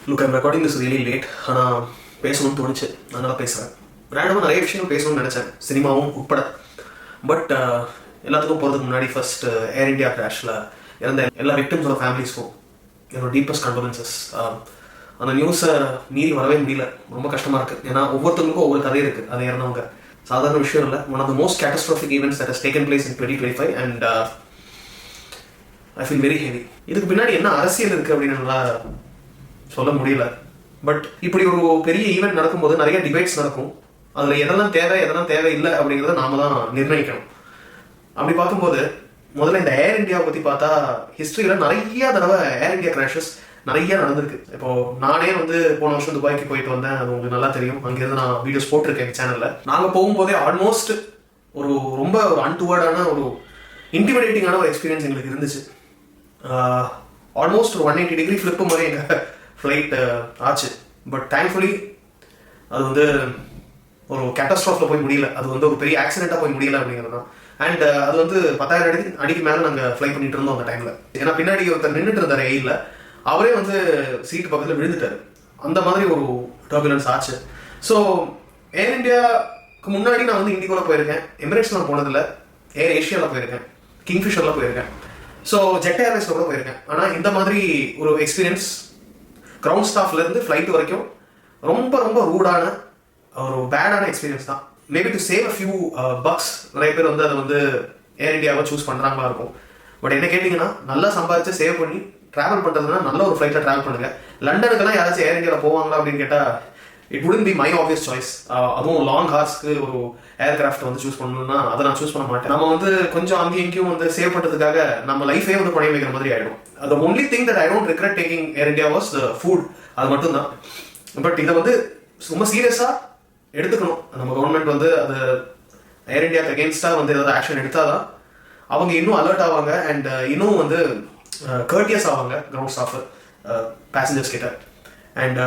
Look I'm recording this really late. ஆனால் பேசணும்னு தோணுச்சு, அதனால் பேசுகிறேன். ரேண்டமாக நிறைய விஷயங்கள் பேசணும்னு நினச்சேன், சினிமாவும் உட்பட. பட் எல்லாத்துக்கும் போகிறதுக்கு முன்னாடி ஃபர்ஸ்ட் ஏர் இண்டியா கிராஷில் இறந்த எல்லா விக்டிம்ஸோட ஃபேமிலிஸ்க்கும் என்னோட டீப்பஸ்ட் கண்டோலன்சஸ். அந்த நியூஸை மீறி வரவே முடியல, ரொம்ப கஷ்டமாக இருக்குது. ஏன்னா ஒவ்வொருத்தருக்கும் ஒவ்வொரு கதை இருக்குது. அது இறந்தவங்க சாதாரண விஷயம் இல்லை. One of the most catastrophic events that has taken place in 2025 and I feel very heavy. இதுக்கு பின்னாடி என்ன அரசியல் இருக்குது அப்படின்னு நல்லா சொல்ல முடியல. பட் இப்படி ஒரு பெரிய ஈவெண்ட் நடக்கும்போது நிறைய டிபேட்ஸ் நடக்கும். அதில் எதெல்லாம் தேவை எதெல்லாம் தேவையில்லை அப்படிங்கிறத நாம தான் நிர்ணயிக்கணும். அப்படி பார்க்கும்போது முதல்ல இந்த ஏர் இண்டியாவை பற்றி பார்த்தா, ஹிஸ்ட்ரியில் நிறைய தடவை ஏர் இண்டியா கிராஷஸ் நிறைய நடந்திருக்கு. இப்போ நானே போன வருஷம் துபாய்க்கு போயிட்டு வந்தேன், அது உங்களுக்கு நல்லா தெரியும். அங்கேருந்து நான் வீடியோஸ் போட்டிருக்கேன் எங்கள் சேனலில். நாங்கள் போகும்போதே ஆல்மோஸ்ட் ரொம்ப ஒரு அன்டுவர்டான ஒரு இன்டிமிடேட்டிங்கான ஒரு எக்ஸ்பீரியன்ஸ் எங்களுக்கு இருந்துச்சு. ஆல்மோஸ்ட் ஒரு 180 டிகிரி ஃப்ளிப்பு மாதிரி எங்கள் ஃப்ளைட் ஆச்சு. பட் தேங்க்ஃபுல்லி அது ஒரு கேட்டஸ்ட்ராஃபில் போய் முடியல. அது ஒரு பெரிய ஆக்சிடெண்ட்டாக போய் முடியல அப்படிங்கிறது தான். அண்ட் அது 10,000 அடிக்கு மேலே நாங்கள் ஃப்ளை பண்ணிட்டு இருந்தோம் அந்த டைமில். ஏன்னா பின்னாடி ஒருத்தர் நின்றுட்டு இருந்தார் எயிலில், அவரே சீட்டு பக்கத்தில் விழுந்துட்டார். அந்த மாதிரி ஒரு டர்புலன்ஸ் ஆச்சு. ஸோ ஏர் இண்டியாவுக்கு முன்னாடி நான் இண்டிகோவில் போயிருக்கேன், எமிரேட்ஸ் நான் போனதில்லை, ஏர் ஏஷியாவில் போயிருக்கேன், கிங்ஃபிஷரில் போயிருக்கேன், ஸோ ஜெட் ஏர்வேஸில் கூட போயிருக்கேன். ஆனால் இந்த மாதிரி ஒரு எக்ஸ்பீரியன்ஸ் கிரவுண்ட் ஸ்டாஃப்லேருந்து ஃப்ளைட் வரைக்கும் ரொம்ப ரொம்ப ரூடான ஒரு பேடான எக்ஸ்பீரியன்ஸ் தான். Maybe to save a few bucks நிறைய பேர் அதை ஏர் இண்டியாவை சூஸ் பண்ணுறாங்களா இருக்கும். பட் என்ன கேட்டிங்கன்னா, நல்லா சம்பாதிச்சு சேவ் பண்ணி ட்ராவல் பண்ணுறதுனா நல்ல ஒரு ஃப்ளைட்டில் ட்ராவல் பண்ணுங்க. லண்டனுக்கெல்லாம் யாராச்சும் ஏர் இண்டியாவில் போவாங்களா அப்படின்னு கேட்டால் it wouldn't be my obvious choice. அதுவும் லாங் ஹார்ஸ்க்கு ஒரு ஏர்கிராஃப்ட் சூஸ் பண்ணணும்னா அதை நான் சூஸ் பண்ண மாட்டேன். நம்ம கொஞ்சம் அங்கேயும் இங்கேயும் சேவ் பண்ணுறதுக்காக நம்ம லைஃபே பழைய வைக்கிற மாதிரி ஆகிடும். the only thing that I don't regret taking Air India was the food. அது மட்டும் தான். பட் இதை ரொம்ப சீரியஸாக எடுத்துக்கணும். நம்ம கவர்மெண்ட் அது ஏர் இண்டியாவுக்கு அகேன்ஸ்டாக ஏதாவது ஆக்ஷன் எடுத்தாதான் அவங்க இன்னும் அலர்ட் ஆவாங்க அண்ட் இன்னும் கர்டியஸ் ஆவாங்க கிரவுண்ட் ஸ்டாஃப் பேசஞ்சர்ஸ் கிட்ட. அண்ட்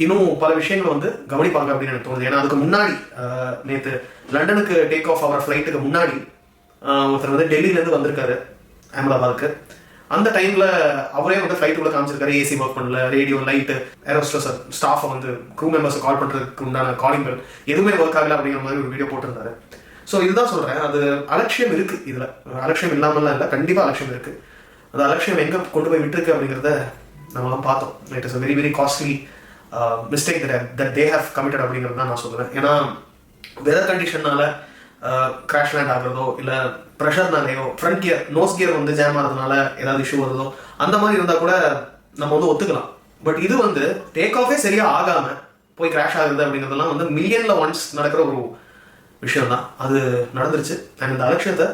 இன்னும் பல விஷயங்கள் கவனிப்பாங்க அப்படின்னு எனக்கு தோணுது. ஏன்னா அதுக்கு முன்னாடி நேற்று லண்டனுக்கு டேக் ஆஃப் ஆகிற ஃப்ளைட்டுக்கு முன்னாடி ஒருத்தர் டெல்லியிலேருந்து வந்திருக்காரு அஹமதாபாத்துக்கு. அந்த டைமில் அவரே ஃப்ளைட்டுக்குள்ள காமிச்சிருக்காரு, ஏசி ஒர்க் பண்ணல, ரேடியோ, லைட்டு, ஏரோஸ்டஸ் ஸ்டாஃபை க்ரூ மெம்பர்ஸை கால் பண்ணுறதுக்கு உண்டான காலிங் பெல் எதுவுமே ஒர்க் ஆகலை அப்படிங்கிற மாதிரி ஒரு வீடியோ போட்டிருந்தாரு. ஸோ இதுதான் சொல்கிறேன், அது அலட்சியம் இருக்குது. இதில் அலட்சியம் இல்லாமல்லாம் இல்லை, கண்டிப்பாக அலட்சியம் இருக்குது. அந்த அலட்சியம் எங்கே கொண்டு போய் விட்டுருக்கு அப்படிங்கிறத நம்மளாம் பார்த்தோம். It is a very very costly mistake that they have committed அப்படிங்கிறது தான் நான் சொல்லுவேன். ஏன்னா வெதர் கண்டிஷன்னால கிராஷ் லேண்ட் ஆகுறதோ இல்லை ப்ரெஷர்னாலேயோ front gear nose gear jam ஆகிறதுனால ஏதாவது இஷ்யூ வருதோ அந்த மாதிரி இருந்தால் கூட நம்ம ஒத்துக்கலாம். பட் இது டேக் ஆஃபே சரியாக ஆகாமல் போய் கிராஷ் ஆகுது அப்படிங்கிறதுலாம் மில்லியனில் ஒன்ஸ் நடக்கிற ஒரு விஷயம் தான். அது நடந்துருச்சு. அண்ட் இந்த அலட்சியத்தை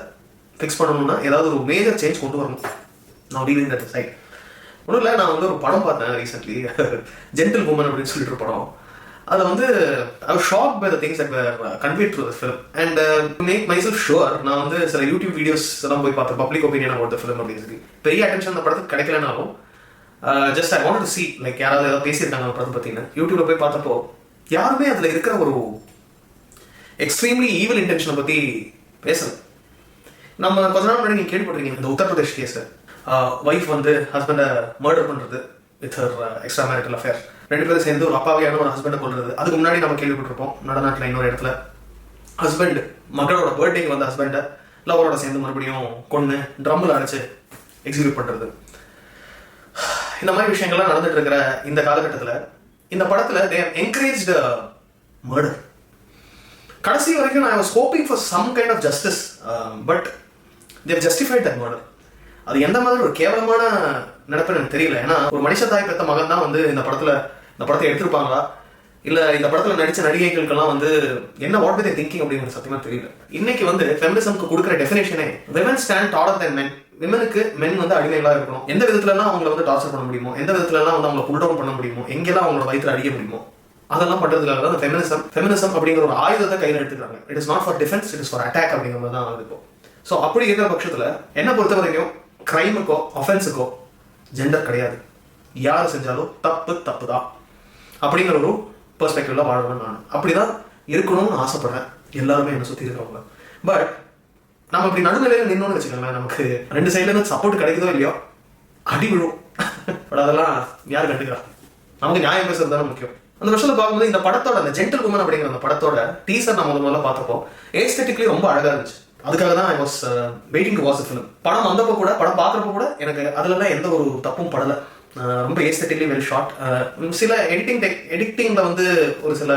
ஃபிக்ஸ் பண்ணணும்னா ஏதாவது ஒரு மேஜர் சேஞ்ச் கொண்டு வரணும். நான் டீலிங் தட் சைட் ஒன்றும் இல்லை. நான் ஒரு படம் பார்த்தேன் ரீசென்ட்லி, ஜென்டில் உமன் அப்படின்னு சொல்லிட்டு ஒரு படம். அதை I was shocked by the things that were conveyed through the film. And to make myself sure, நான் சில யூடியூப் வீடியோஸ் எல்லாம் போய் பார்த்தேன், public opinion about the film அப்படின்னு சொல்லி. பெரிய அட்டென்ஷன் அந்த படத்துக்கு கிடைக்கலனாலும் just I wanted to see like யாராவது ஏதாவது பேசியிருக்காங்க அந்த படத்தை பற்றின. யூடியூப்ல போய் பார்த்தப்போ யாருமே அதில் இருக்கிற ஒரு எக்ஸ்ட்ரீம்லி ஈவில் இன்டென்ஷனை பற்றி பேசலை. நம்ம கொஞ்ச நாள் முன்னாடி நீங்கள் கேள்விப்பட்டிருக்கீங்க இந்த உத்தரப்பிரதேஷ் கேஸு. ஒய்ஃப் ஹஸ்பண்டை மர்டர் பண்ணுறது with her extra marital affair. 2 பேரும் சேர்ந்து ஒரு அப்பாவியான ஒரு ஹஸ்பண்டை கொள்றது. அதுக்கு முன்னாடி நம்ம கேள்விப்பட்டிருப்போம் நடநாட்டில் இன்னொரு இடத்துல ஹஸ்பண்ட் மகளோட பர்த்டேக்கு ஹஸ்பண்டை லவரோட சேர்ந்து மறுபடியும் கொண்டு ட்ரம்மில் அடைச்சு எக்ஸிக்யூட் பண்ணுறது. இந்த மாதிரி விஷயங்கள்லாம் நடந்துட்டு இருக்கிற இந்த காலகட்டத்தில் இந்த படத்தில் they have encouraged murder. கடைசி வரைக்கும் I was hoping for some kind of justice, but they have justified that murder. அது எந்த மாதிரி ஒரு கேவலமான நடப்புன்னு எனக்கு தெரியல. ஏன்னா ஒரு மனுஷ தாய் பெற்ற மகன் தான் இந்த படத்தை எடுத்திருப்பாங்களா இல்லை இந்த படத்தில் நடித்த நடிகைகளுக்கெல்லாம் என்ன வாட் தே திங்கிங் அப்படிங்கிற சத்தியமாக தெரியல. இன்னைக்கு ஃபெமினிசம்க்கு கொடுக்குற டெஃபினேஷனே விமன் ஸ்டாண்ட் டாலர் தென் மென். விமனுக்கு மென் அடிமைகளாக இருக்கணும். எந்த விதத்துலலாம் அவங்களை டார்ச்சர் பண்ண முடியுமோ, எந்த விதத்துலலாம் அவங்களை புல் டவுன் பண்ண முடியுமோ, எங்கெல்லாம் அவங்களோட வயிற்றுல அடிக்க முடியுமோ அதெல்லாம் பண்ணுறதுக்காக தான் ஃபெமினிசம் அப்படிங்கிற ஒரு ஆயுதத்தை கையில் எடுத்துக்கிறாங்க. It is not for defence, it is for attack அப்படிங்கிற மாதிரி தான் இருக்கும். ஸோ அப்படி இருக்கிற பட்சத்தில் என்ன பொறுத்த வரைக்கும் கிரைமுக்கோ அஃபென்ஸுக்கோ ஜெண்டர் கிடையாது. யார் செஞ்சாலும் தப்பு தான் அப்படிங்கிற ஒரு பெர்ஸ்பெக்டிவ்ல வாழணும். நான் அப்படிதான் இருக்கணும்னு ஆசைப்படுறேன், எல்லாருமே என்னை சுற்றி இருக்கிறவங்க. பட் நம்ம இப்படி நடுநிலையில் நின்னோன்னு வச்சுக்கோங்களேன், நமக்கு 2 சைட்லேருந்து சப்போர்ட் கிடைக்குதோ இல்லையோ அடி விழும். பட் அதெல்லாம் யார் கண்டுக்கிறா? நமக்கு நியாயம் பேசுறது தானே முக்கியம். அந்த வருஷத்துல பார்க்கும்போது இந்த படத்தோட அந்த ஜென்டில் உமன் அப்படிங்கிற அந்த படத்தோட டீசர் நான் முதல்ல பார்த்தப்போ ஏஸ்தெட்டிக்லி ரொம்ப அழகா இருந்துச்சு. அதுக்காக தான் I was waiting to watch the film. படம் வந்தப்போ கூட, படம் பார்க்குறப்போ கூட எனக்கு அதுலலாம் எந்த ஒரு தப்பும் படலை. ரொம்ப ஏஸ்தெட்டிக்லி வெல் ஷார்ட். சில எடிட்டிங்ல வந்து ஒரு சில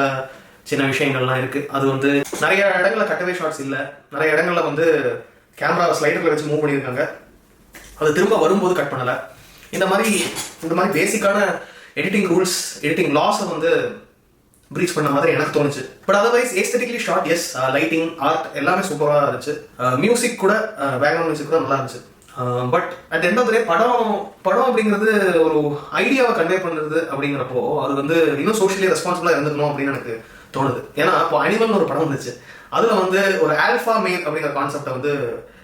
சின்ன விஷயங்கள்லாம் இருக்கு. அது வந்து நிறைய இடங்கள்ல கட்டவே ஷார்ட்ஸ் இல்லை, நிறைய இடங்கள்ல வந்து கேமரா ஸ்லைடர்ல வச்சு மூவ் பண்ணியிருக்காங்க, அது திரும்ப வரும்போது கட் பண்ணலை. இந்த மாதிரி பேசிக்கான எடிட்டிங் ரூல்ஸ், எடிட்டிங் லாஸை வந்து பிரீச் பண்ண மாதிரி எனக்கு தோணுச்சு. But otherwise aesthetically shot, yes. Lighting, art எல்லாமே சூப்பராக இருந்துச்சு. மியூசிக் கூட, பேக்ரவுண்ட் மியூசிக் கூட நல்லா இருந்துச்சு. But at end of the day படம் அப்படிங்கிறது ஒரு ஐடியாவை கன்வே பண்ணுறது அப்படிங்கிறப்போ அது வந்து இன்னும் சோஷியலி ரெஸ்பான்சிபிளாக இருந்துக்கணும் அப்படின்னு எனக்கு தோணுது. ஏன்னா இப்போ அனிமல்னு ஒரு படம் வந்துச்சு, அதில் வந்து ஒரு ஆல்ஃபா மேல் அப்படிங்கிற கான்செப்டை வந்து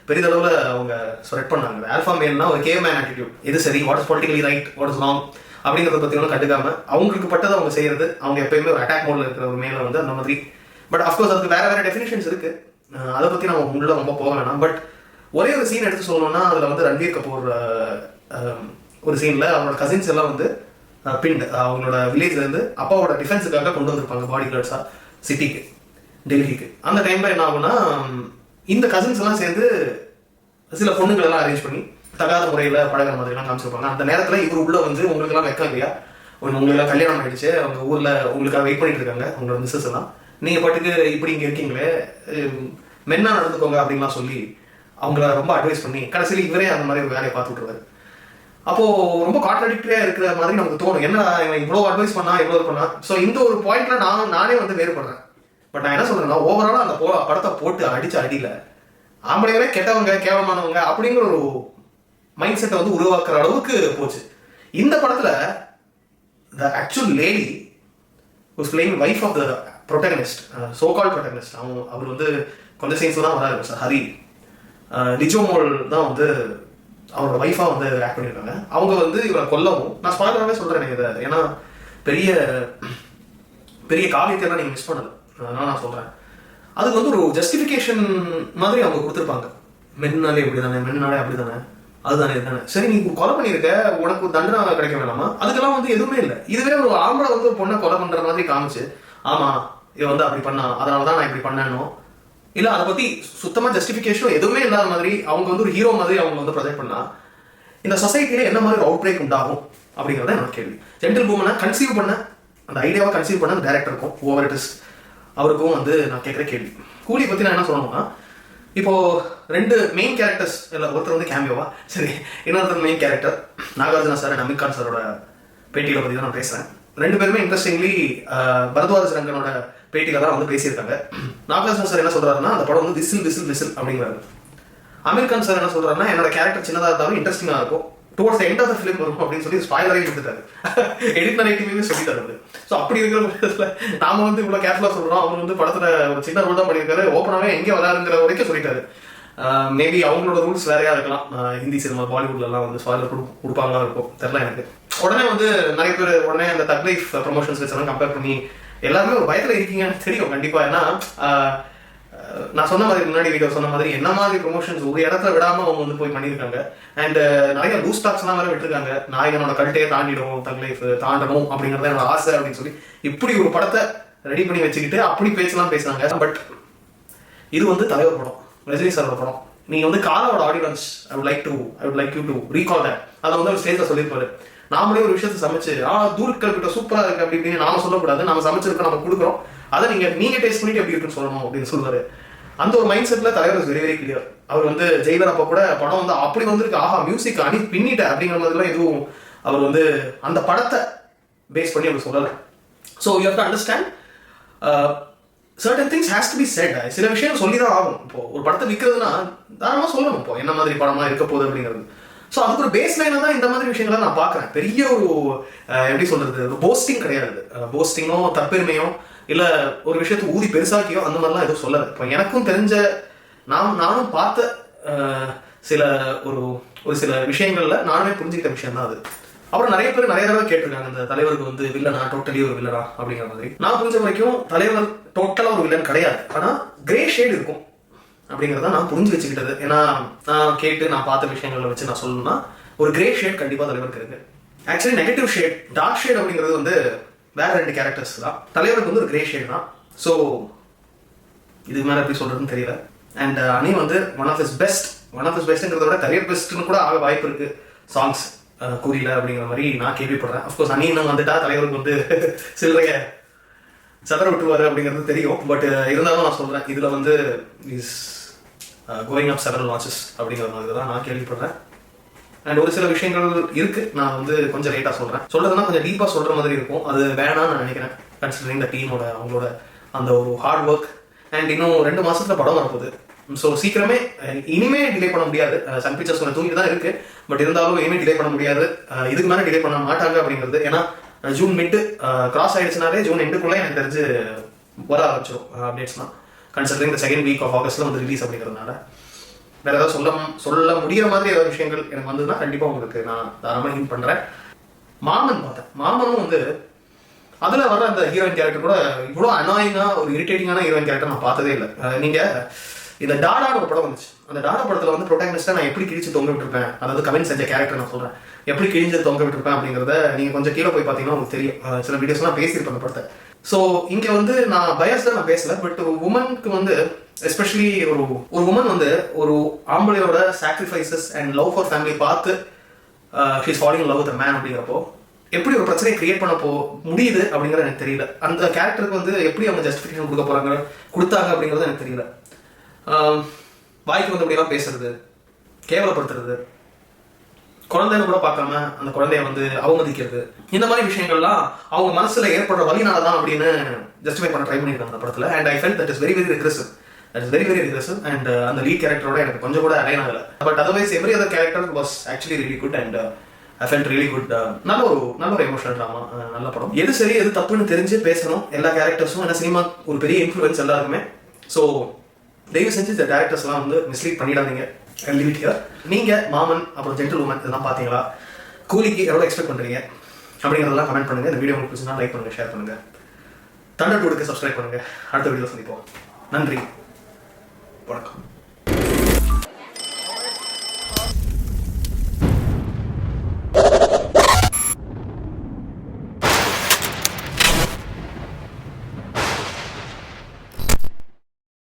பெரிதளவில் அவங்க ஸ்ப்ரெட் பண்ணாங்க. ஆல்ஃபா மேல்னா ஒரு கேவ்மேன் ஆட்டிடியூட், எது சரி, what is politically right, what is wrong அப்படிங்கிறத பற்றி ஒன்றும் கண்டுக்காம அவங்களுக்கு பட்டதை அவங்க செய்யறது. அவங்க எப்பயுமே ஒரு அட்டாக் மோட்ல இருக்கிற ஒரு மேல வந்து அந்த மாதிரி. பட் அஃப்கோர்ஸ் அதுக்கு வேற டெஃபினிஷன்ஸ் இருக்கு, அதை பற்றி நம்ம உள்ள ரொம்ப போக வேணாம். பட் ஒரே ஒரு சீன் எடுத்து சொல்லணும்னா அதில் வந்து ரன்வீர் கபூர் ஒரு சீனில் அவரோட கசின்ஸ் எல்லாம் வந்து பிண்ட் அவங்களோட வில்லேஜ்ல இருந்து அப்பாவோட டிஃபென்ஸுக்காக கொண்டு வந்திருப்பாங்க பாடி கார்ட்ஸா சிட்டிக்கு, டெல்லிக்கு. அந்த டைம்ல என்ன ஆகும்னா இந்த கசின்ஸ் எல்லாம் சேர்ந்து சில பொண்ணுங்கள் எல்லாம் அரேஞ்ச் பண்ணி தகாத முறையில் பழகிற மாதிரிலாம் காமிச்சிருப்பாங்க. அந்த நேரத்தில் இவர் உள்ள வந்து உங்களுக்கெல்லாம் வெக்கம் இல்லையா, உங்களுக்கெல்லாம் கல்யாணம் ஆயிடுச்சு, அவங்க ஊரில் உங்களுக்காக வெயிட் பண்ணிட்டு இருக்காங்க உங்களோட மிஸ்ஸஸ் எல்லாம், நீங்கள் பாட்டுக்கு இப்படி இங்கே இருக்கீங்களே, மென்னா நடந்துக்கோங்க அப்படின்லாம் சொல்லி அவங்கள ரொம்ப அட்வைஸ் பண்ணி கடைசியில் இவரே அந்த மாதிரி ஒரு வேலையை பார்த்து விட்டுருவாரு. அப்போது ரொம்ப கான்ட்ராடிக்டரியாக இருக்கிற மாதிரி நமக்கு தோணும், என்ன இவன் இவ்வளோ அட்வைஸ் பண்ணா. ஸோ இந்த ஒரு பாயிண்ட்ல நானே வந்து வேறுபடுறேன். பட் நான் என்ன சொல்றேன்னா, ஓவராலாக அந்த படத்தை போட்டு அடிச்ச அடியில் ஆம்பளைங்களே கெட்டவங்க, கேவலமானவங்க அப்படிங்கிற ஒரு மைண்ட் செட்டை வந்து உருவாக்குற அளவுக்கு போச்சு. இந்த படத்துல the actual lady was playing wife of the protagonist, so called protagonist. அவர் வந்து கொஞ்சம் சீன்ஸ் தான் வராது சார், ஹரி லிஜோமோல் தான் வந்து அவரோட வைஃபா வந்து ஆக்ட் பண்ணியிருக்காங்க. அவங்க வந்து இவரை கொல்லவும், நான் ஸ்பாயிலராகவே சொல்றேன் இதை, ஏன்னா பெரிய பெரிய காவியத்தையெல்லாம் நீங்க மிஸ் பண்ணல, அதனால நான் சொல்றேன். அதுக்கு வந்து ஒரு ஜஸ்டிஃபிகேஷன் மாதிரி அவங்க கொடுத்துருப்பாங்க. மென்னாலே இப்படிதானே, மென்னாலே அப்படிதானே, அதுதானே இதுதானே, சரி நீ கொலை பண்ணியிருக்க, உனக்கு ஒரு தண்டனை கிடைக்க வேணாமா, அதுக்கெல்லாம் வந்து எதுவுமே இல்லை. இதுவே ஒரு ஆம்பளை வந்து ஒரு பொண்ணை கொலை பண்ற மாதிரி காமிச்சு, ஆமா இவன் வந்து அப்படி பண்ணா அதனாலதான் நான் இப்படி பண்ணேனோ, இல்ல அதை பத்தி சுத்தமா ஜஸ்டிஃபிகேஷன் எதுவுமே இல்லாத மாதிரி அவங்க வந்து ஒரு ஹீரோ மாதிரி அவங்க வந்து ப்ரொஜெக்ட் பண்ணா இந்த சொசைட்டில என்ன மாதிரி அவுட் பிரேக் உண்டாகும் அப்படிங்கிறத என்னோட கேள்வி. ஜென்டில் உமனை கன்சீவ் பண்ண, அந்த ஐடியாவை கன்சீவ் பண்ண டேரக்டருக்கும் ஓவர் இட் இஸ் அவருக்கும் வந்து நான் கேட்குற கேள்வி. கூலி பத்தி நான் என்ன சொல்லணும்னா, இப்போ ரெண்டு மெயின் கேரக்டர்ஸ், இல்லை ஒருத்தர் வந்து கேமியோவா, சரி, இன்னொருத்தர் main character Nagarjuna sir and Aamir Khan சாரோட பேட்டியில பத்தி தான் நான் பேசுறேன். ரெண்டு பேருமே இன்ட்ரெஸ்டிங்லி பரத்வாஜ் ரங்கனோட பேட்டியில தான் வந்து பேசியிருக்காங்க. நாகார்ஜுனா சார் என்ன சொல்றாருன்னா, அந்த படம் வந்து விசில் விசில் விசில் அப்படிங்கிறாரு. அமீர் கான் சார் என்ன சொல்றாருன்னா, என்னோட கேரக்டர் சின்னதாக இருந்தாலும் இன்ட்ரெஸ்டிங்காக இருக்கும், towards end of the film வரும் அப்படின்னு சொல்லி ஸ்பாயிலரே கொடுத்துட்டாரு, எடிட் நரேட்டிவே சொல்லிட்டாரு. ஸோ அப்படி இருக்கிற பட்சத்துல நாம வந்து இவ்வளவு கேர்ஃபுல்லா சொல்றோம், அவர் வந்து படத்துல ஒரு சின்ன ரோல் தான் பண்ணியிருக்காரு, ஓப்பனாவே எங்கே வராதுங்கிற வரைக்கும் சொல்லிட்டாரு. மேபி அவங்களோட ரூல்ஸ் வேறையா இருக்கலாம், ஹிந்தி சினிமா பாலிவுட்ல எல்லாம் வந்து ஸ்பாயிலர் கொடுப்பாங்களா இருக்கும் தெரியல எனக்கு. உடனே வந்து நிறைய பேர் உடனே அந்த தக் லைஃப் ப்ரொமோஷன்ஸ் வச்செல்லாம் கம்பேர் பண்ணி எல்லாருமே ஒரு பயத்துல இருக்கீங்கன்னு தெரியும் கண்டிப்பா. ஏன்னா நான் சொன்ன மாதிரி முன்னாடி வீடியோ சொன்ன மாதிரி என்ன மாதிரி ப்ரொமோஷன்ஸ் ஒரு இடத்துல விடாம அவங்க வந்து போய் பண்ணியிருக்காங்க. அண்ட் நிறைய லூஸ் டாக்ஸ் எல்லாம் வேற விட்டுருக்காங்க, நான் என்னோட கல்ட்டையே தாண்டிடும், தக் லைஃப் தாண்டணும் அப்படிங்கறத என்னோட ஆசை அப்படின்னு சொல்லி இப்படி ஒரு படத்தை ரெடி பண்ணி வச்சுக்கிட்டு அப்படி பேசலாம் பேசுனாங்க. பட் இது வந்து தலைவர் படம், ரஜினி சாரோட படம். நீங்க வந்து காலாவோட audience I would like you to recall that. அதை வந்து ஒரு ஸ்டேஜ்ல சொல்லியிருப்பாரு, நாமளே ஒரு விஷயத்தை சமைச்சு தூரக்கள் கிட்ட சூப்பரா இருக்கு அப்படி இப்படின்னு நாம சொல்லக்கூடாது, நம்ம சமைச்சிருக்கோம், நம்ம கொடுக்குறோம், அதை நீங்க டேஸ்ட் பண்ணிட்டு எப்படி இருக்குன்னு சொல்லணும் அப்படின்னு சொல்லுவாரு. அந்த ஒரு மைண்ட் செட்ல தலைவர் வெரி வெரி கிளியர். அவர் வந்து ஜெயிலர் அப்ப கூட படம் வந்து அப்படி வந்திருக்கு, ஆஹா மியூசிக் அணி பின்னிட்ட அப்படிங்கிற மாதிரிலாம் எதுவும் அவர் வந்து அந்த படத்தை பேஸ் பண்ணி அவர் சொல்லலை. So you have to understand certain things has to be said. சில விஷயம் சொல்லி தான் ஆகும். இப்போ ஒரு படத்தை விற்கிறதுனா தாராளமாக சொல்லணும், இப்போ என்ன மாதிரி படமா இருக்க போகுது அப்படிங்கிறது. ஸோ அதுக்கு ஒரு பேஸ் லைனாக தான் இந்த மாதிரி விஷயங்களை நான் பார்க்குறேன். பெரிய ஒரு எப்படி சொல்றது, போஸ்டிங் கிடையாது, போஸ்டிங்கோ தற்பெருமையோ இல்லை ஒரு விஷயத்தை ஊதி பெருசாக்கியோ அந்த மாதிரிலாம் எதுவும் சொல்லலை. இப்போ எனக்கும் தெரிஞ்ச நானும் பார்த்த சில ஒரு சில விஷயங்கள்ல நானுமே புரிஞ்சுக்கிட்ட விஷயம் தான் அது. அப்புறம் நிறைய பேர் நிறைய தடவை கேட்டிருக்காங்க, இந்த தலைவருக்கு வந்து வில்லனா, டோட்டலி ஒரு வில்லனா அப்படிங்கிற மாதிரி. நான் புரிஞ்ச வரைக்கும் தலைவர் டோட்டலா ஒரு வில்லன் கிடையாது, ஆனா கிரே ஷேட் இருக்கும் அப்படிங்கிறத நான் புரிஞ்சு வச்சுக்கிட்டது. ஏன்னா நான் கேட்டு நான் பார்த்த விஷயங்களை வச்சு நான் சொல்லணும்னா ஒரு கிரே ஷேட் கண்டிப்பா தலைவருக்கு இருக்கு. Actually negative shade, dark shade அப்படிங்கிறது வந்து வேற 2 கேரக்டர்ஸ் தான். தலைவருக்கு வந்து ஒரு கிரே ஷேட் தான். ஸோ இது மேலே எப்படி சொல்றதுன்னு தெரியல. அண்ட் அனி வந்து ஒன் ஆஃப் இஸ் பெஸ்ட்ங்கிறத விட கரியர் பெஸ்ட்னு கூட ஆக வாய்ப்பு இருக்கு சாங்ஸ் கூறியில அப்படிங்கிற மாதிரி நான் கேள்விப்படுறேன். அஃப்கோர்ஸ் அனி இன்னும் வந்துட்டா தலைவருக்கு வந்து சில்லறைய சதற விட்டுருவாரு அப்படிங்கிறது தெரியும். பட் இருந்தாலும் நான் சொல்றேன், இதுல வந்து is going up several notches அப்படிங்கிற மாதிரி தான் நான் கேள்விப்படுறேன். அண்ட் ஒரு சில விஷயங்கள் இருக்கு, நான் வந்து கொஞ்சம் லேட்டா சொல்றதுன்னா கொஞ்சம் டீப்பா சொல்ற மாதிரி இருக்கும். அது வேணாம்னு நான் நினைக்கிறேன், கன்சிடரிங் த டீமோட அவங்களோட அந்த ஒரு ஹார்ட் ஒர்க். அண்ட் இன்னும் 2 மாசத்துல படம் வரப்போகுது. ஸோ சீக்கிரமே இனிமே டிலே பண்ண முடியாது. சன் பிக்சர்ஸ் கொஞ்சம் தூங்கிட்டு தான் இருக்கு, பட் இருந்தாலும் இனிமே டிலே பண்ண முடியாது. இதுக்கு மேலே டிலே பண்ண மாட்டாங்க அப்படிங்கிறது. ஏன்னா ஜூன் மிட்டு கிராஸ் ஆயிடுச்சுனாலே ஜூன் எண்டுக்குள்ள எனக்கு தெரிஞ்சு வர ஆரம்பிச்சிடும் அப்டேட்ஸ்லாம். Considering the second week of ஆகஸ்ட்ல வந்து ரிலீஸ் அப்படிங்கிறதுனால வேற ஏதாவது சொல்ல முடிகிற மாதிரி ஏதாவது விஷயங்கள் எனக்கு வந்ததுன்னா கண்டிப்பாக உங்களுக்கு நான் தாராளமாக ஹிண்ட் பண்ணுறேன். மாமன் பார்த்தேன். மாமனும் வந்து அதில் வர அந்த ஹீரோயின் கேரக்டர் கூட இவ்வளோ அனாயிங்காக ஒரு இரிட்டேட்டிங்கான ஹீரோயின் கேரக்டர் நான் பார்த்ததே இல்லை. நீங்கள் இந்த டாடான்னு ஒரு படம் வந்துச்சு, அந்த டாடா படத்தில் வந்து ப்ரொட்டாகனிஸ்டாக நான் எப்படி கிழிச்சு தொங்க விட்டுருப்பேன், அதாவது கவின் செஞ்ச கேரக்டர் நான் சொல்கிறேன், எப்படி கிழிஞ்சு தொங்க விட்டுருப்பேன் அப்படிங்கிறத நீங்கள் கொஞ்சம் கீழே போய் பார்த்தீங்கன்னா உங்களுக்கு தெரியும். சில வீடியோஸ்லாம் பேசியிருப்பேன் அந்த படத்தை. ஸோ இங்கே வந்து நான் பயஸ்டாக நான் பேசலை, பட் உமனுக்கு வந்து எஸ்பெஷலி ஒரு உமன் வந்து ஒரு ஆம்பளையோட sacrifices and love for family பார்த்து she's falling in love with man அப்படிங்கிறப்போ எப்படி ஒரு பிரச்சனையை கிரியேட் பண்ண முடியுது அப்படிங்கிறது எனக்கு தெரியல. அந்த கேரக்டருக்கு வந்து எப்படி அவங்க ஜஸ்டிஃபிகேஷன் கொடுத்தாங்க அப்படிங்கிறது எனக்கு தெரியல. வாய்க்கு வந்து அப்படியெல்லாம் பேசுறது, கேவலப்படுத்துறது, குழந்தைன்னு கூட பார்க்காம அந்த குழந்தைய வந்து அவமதிக்கிறது, இந்த மாதிரி விஷயங்கள்லாம் அவங்க மனசுல ஏற்படுற வலினால தான் அப்படின்னு ஜஸ்டிஃபை பண்ண ட்ரை பண்ணியிருக்காங்க அந்த படத்துல. And I felt that is very very regressive. And அந்த லீட் கேரக்டரோட எனக்கு கொஞ்சம் கூட அலைன் ஆகல. But otherwise every other character was actually really good and I felt really good. நல்ல ஒரு எமோஷனல் ட்ராமா, நல்ல படம். எது சரி எது தப்புன்னு தெரிஞ்சு பேசணும் எல்லா கேரக்டர்ஸும். ஏன்னா சினிமா ஒரு பெரிய இன்ஃப்ளூயன்ஸ் எல்லாருக்குமே. ஸோ தயவு செஞ்சு இந்த டேரக்டர்ஸ்லாம் வந்து மிஸ்லீட் பண்ணிடாதீங்க. நீங்க மாமன் அப்புறம் ஜென்டில் உமன் இதெல்லாம் பாத்தீங்களா? கூலிக்கு எவ்வளோ எக்ஸ்பெக்ட் பண்றீங்க அப்படிங்கிறதெல்லாம் கமெண்ட் பண்ணுங்க. இந்த வீடியோ உங்களுக்கு பிடிச்சிருந்தா லைக் பண்ணுங்க, ஷேர் பண்ணுங்க, தண்டர் டூடுக்கு சப்ஸ்கிரைப் பண்ணுங்க. அடுத்த வீடியோ சந்திப்போம். நன்றி, வணக்கம்.